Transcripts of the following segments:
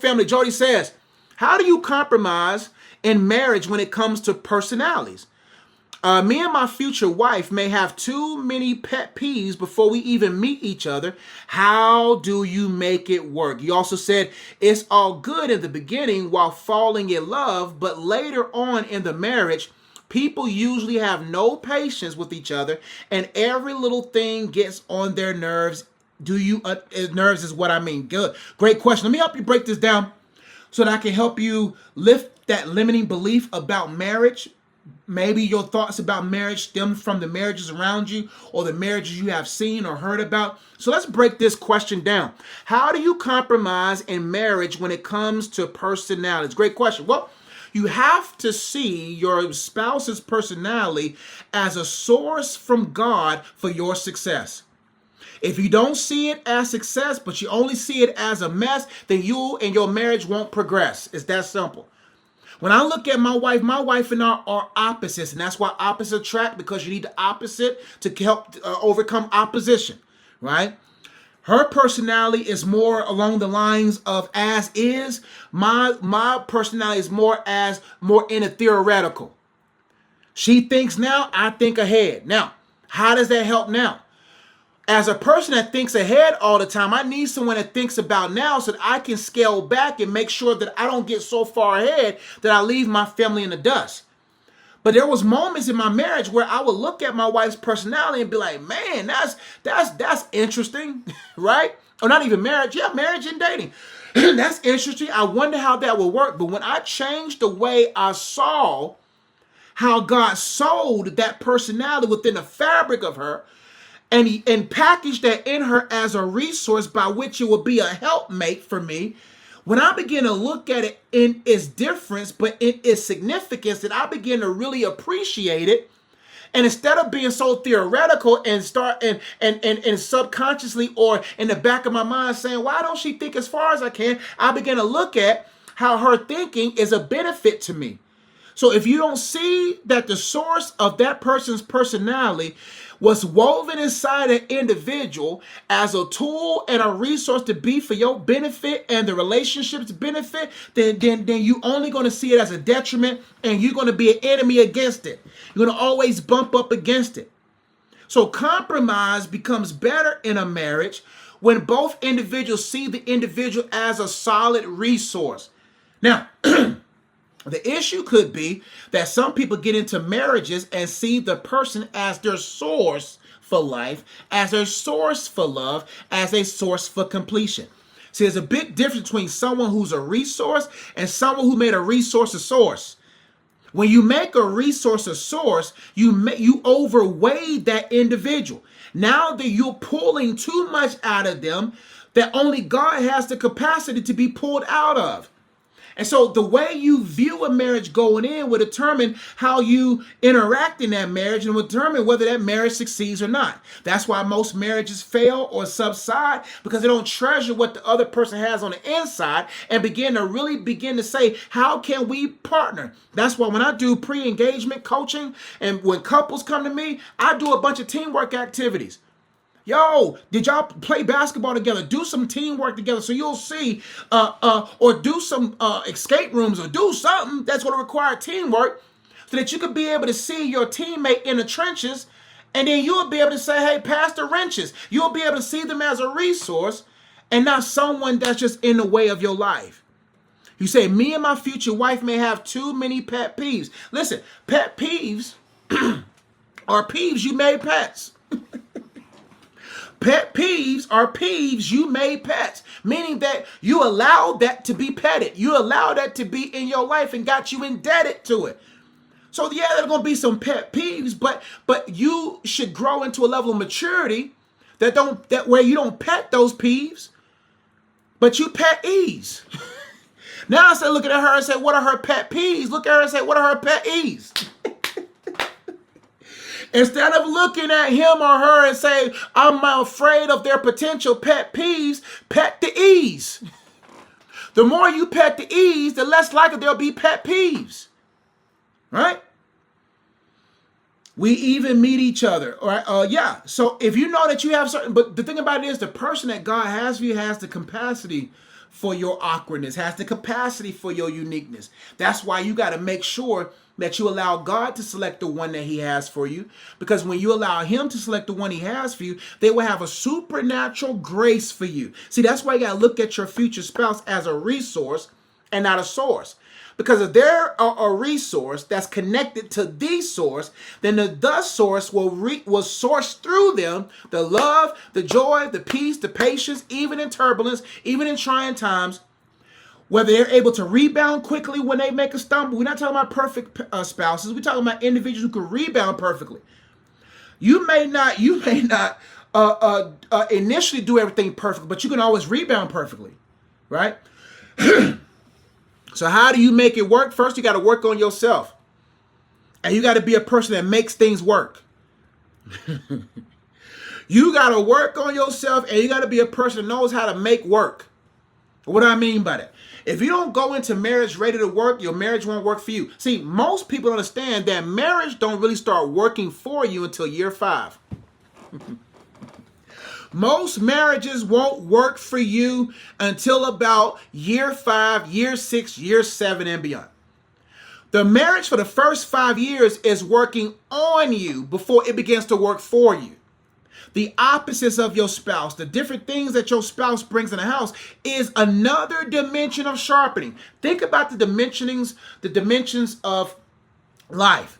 Family, Jody says, how do you compromise in marriage when it comes to personalities? Me and my future wife may have too many pet peeves before we even meet each other. How do you make it work? You also said it's all good in the beginning while falling in love, but later on in the marriage, people usually have no patience with each other and every little thing gets on their nerves. Nerves is what I mean. Good. Great question. Let me help you break this down so that I can help you lift that limiting belief about marriage. Maybe your thoughts about marriage stem from the marriages around you or the marriages you have seen or heard about. So let's break this question down. How do you compromise in marriage when it comes to personalities? Great question. Well, you have to see your spouse's personality as a source from God for your success. If you don't see it as success, but you only see it as a mess, then you and your marriage won't progress. It's that simple. When I look at my wife and I are opposites, and that's why opposites attract, because you need the opposite to help overcome opposition, right? Her personality is more along the lines of as is. My personality is more in a theoretical. She thinks now, I think ahead. Now, how does that help now? As a person that thinks ahead all the time, I need someone that thinks about now so that I can scale back and make sure that I don't get so far ahead that I leave my family in the dust. But there was moments in my marriage where I would look at my wife's personality and be like, man, that's interesting, right? Or not even marriage. Yeah, marriage and dating. That's interesting. I wonder how that would work. But when I changed the way I saw how God sold that personality within the fabric of her, and package that in her as a resource by which it will be a helpmate for me. When I begin to look at it in its difference, but in its significance, that I begin to really appreciate it. And instead of being so theoretical and start and subconsciously or in the back of my mind saying, why don't she think as far as I can? I begin to look at how her thinking is a benefit to me. So if you don't see that the source of that person's personality was woven inside an individual as a tool and a resource to be for your benefit and the relationship's benefit, then you only going to see it as a detriment and you're going to be an enemy against it. You're going to always bump up against it. So compromise becomes better in a marriage when both individuals see the individual as a solid resource. Now, the issue could be that some people get into marriages and see the person as their source for life, as their source for love, as a source for completion. See, there's a big difference between someone who's a resource and someone who made a resource a source. When you make a resource a source, you overweigh that individual. Now that you're pulling too much out of them that only God has the capacity to be pulled out of. And so the way you view a marriage going in will determine how you interact in that marriage and will determine whether that marriage succeeds or not. That's why most marriages fail or subside, because they don't treasure what the other person has on the inside and begin to say, how can we partner? That's why when I do pre-engagement coaching and when couples come to me, I do a bunch of teamwork activities. Yo, did y'all play basketball together? Do some teamwork together so you'll see, or do some escape rooms or do something that's going to require teamwork so that you could be able to see your teammate in the trenches, and then you'll be able to say, hey, pass the wrenches. You'll be able to see them as a resource and not someone that's just in the way of your life. You say, me and my future wife may have too many pet peeves. Listen, pet peeves are peeves you made pets. Pet peeves are peeves you made pets, meaning that you allowed that to be petted. You allowed that to be in your life and got you indebted to it. So yeah, there's going to be some pet peeves, but you should grow into a level of maturity that where you don't pet those peeves, but you pet ease. Now instead of looking at her and say, what are her pet peeves? Look at her and say, what are her pet ease? Instead of looking at him or her and say, I'm afraid of their potential pet peeves, pet the ease. The more you pet the ease, the less likely there'll be pet peeves. Right? We even meet each other. Right? Yeah. So if you know that you have certain, but the thing about it is the person that God has for you has the capacity for your awkwardness, has the capacity for your uniqueness. That's why you got to make sure that you allow God to select the one that he has for you. Because when you allow him to select the one he has for you, they will have a supernatural grace for you. See, that's why you got to look at your future spouse as a resource and not a source. Because if they're a resource that's connected to the source, then the source will source through them the love, the joy, the peace, the patience, even in turbulence, even in trying times, whether they're able to rebound quickly when they make a stumble. We're not talking about perfect spouses. We're talking about individuals who can rebound perfectly. You may not initially do everything perfect, but you can always rebound perfectly, right? So how do you make it work? First, you got to work on yourself. And you got to be a person that makes things work. You got to work on yourself, and you got to be a person that knows how to make work. What do I mean by that? If you don't go into marriage ready to work, your marriage won't work for you. See, most people understand that marriage don't really start working for you until year 5. Most marriages won't work for you until about year 5, year 6, year 7, and beyond. The marriage for the first 5 years is working on you before it begins to work for you. The opposites of your spouse, the different things that your spouse brings in the house, is another dimension of sharpening. Think about the dimensions of life.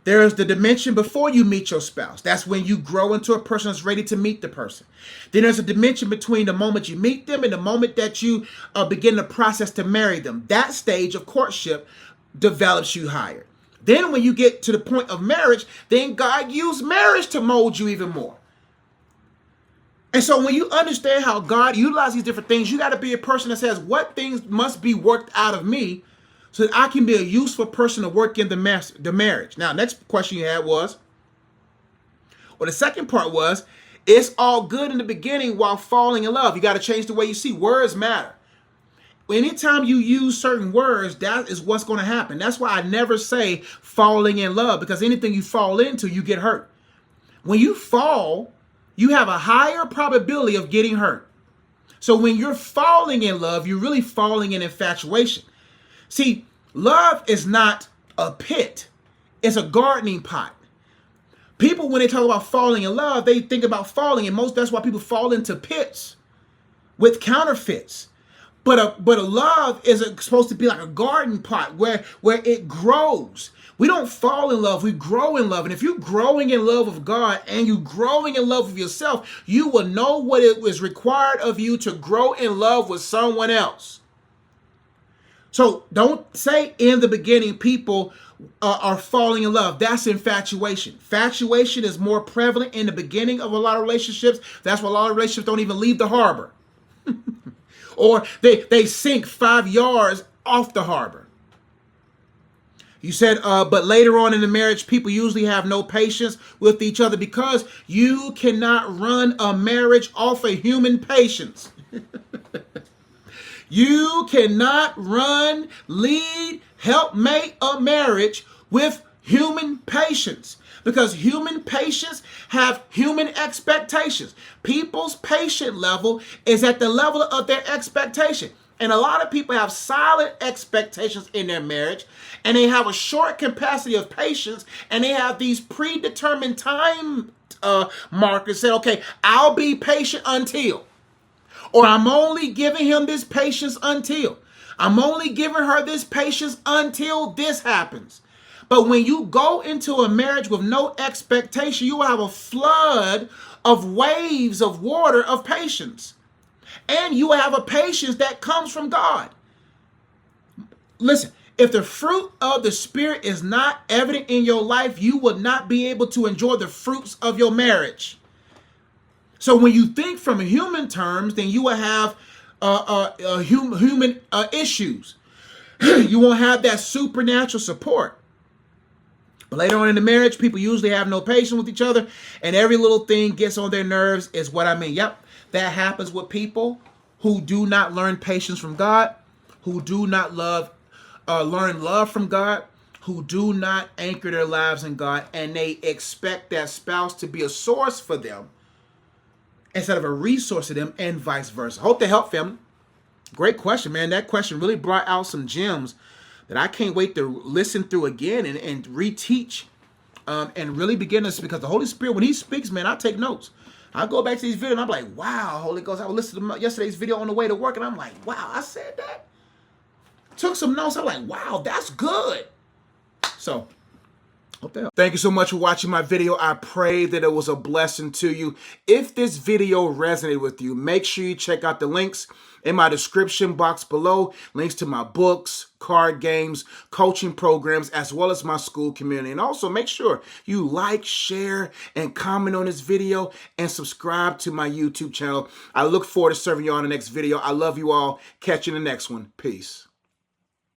There is the dimension before you meet your spouse. That's when you grow into a person that's ready to meet the person. Then there's a dimension between the moment you meet them and the moment that you begin the process to marry them. That stage of courtship develops you higher. Then when you get to the point of marriage, then God used marriage to mold you even more. And so when you understand how God utilizes these different things, you got to be a person that says, what things must be worked out of me so that I can be a useful person to work in the marriage. Now, next question you had was, the second part was, it's all good in the beginning while falling in love. You got to change the way you see. Words matter. Anytime you use certain words, that is what's going to happen. That's why I never say falling in love, because anything you fall into, you get hurt. When you fall, you have a higher probability of getting hurt. So when you're falling in love, you're really falling in infatuation. See, love is not a pit. It's a gardening pot. People, when they talk about falling in love, they think about falling, and that's why people fall into pits with counterfeits. But a love is supposed to be like a garden pot where it grows. We don't fall in love, we grow in love. And if you're growing in love with God and you're growing in love with yourself, you will know what it was required of you to grow in love with someone else. So don't say in the beginning people are falling in love. That's infatuation. Infatuation is more prevalent in the beginning of a lot of relationships. That's why a lot of relationships don't even leave the harbor. Or they sink 5 yards off the harbor. You said, but later on in the marriage, people usually have no patience with each other because you cannot run a marriage off of human patience. You cannot lead, help make a marriage with human patience. Because human patience have human expectations. People's patient level is at the level of their expectation. And a lot of people have solid expectations in their marriage, and they have a short capacity of patience, and they have these predetermined time markers saying, okay, I'll be patient until, or I'm only giving him this patience until, I'm only giving her this patience until this happens. But when you go into a marriage with no expectation, you will have a flood of waves of water of patience. And you will have a patience that comes from God. Listen, if the fruit of the Spirit is not evident in your life, you will not be able to enjoy the fruits of your marriage. So when you think from human terms, then you will have human issues. You won't have that supernatural support. But later on in the marriage, people usually have no patience with each other, and every little thing gets on their nerves is what I mean. Yep, that happens with people who do not learn patience from God, who do not learn love from God, who do not anchor their lives in God, and they expect that spouse to be a source for them instead of a resource to them, and vice versa. Hope to help, family. Great question, man. That question really brought out some gems that I can't wait to listen through again and reteach and really begin this, because the Holy Spirit, when he speaks, man, I take notes. I go back to these videos and I'm like, wow, Holy Ghost. I listened to yesterday's video on the way to work and I'm like, wow, I said that. Took some notes. I'm like, wow, that's good. So, thank you so much for watching my video. I pray that it was a blessing to you. If this video resonated with you, make sure you check out the links in my description box below. Links to my books, card games, coaching programs, as well as my school community. And also make sure you like, share, and comment on this video and subscribe to my YouTube channel. I look forward to serving you on the next video. I love you all. Catch you in the next one. Peace.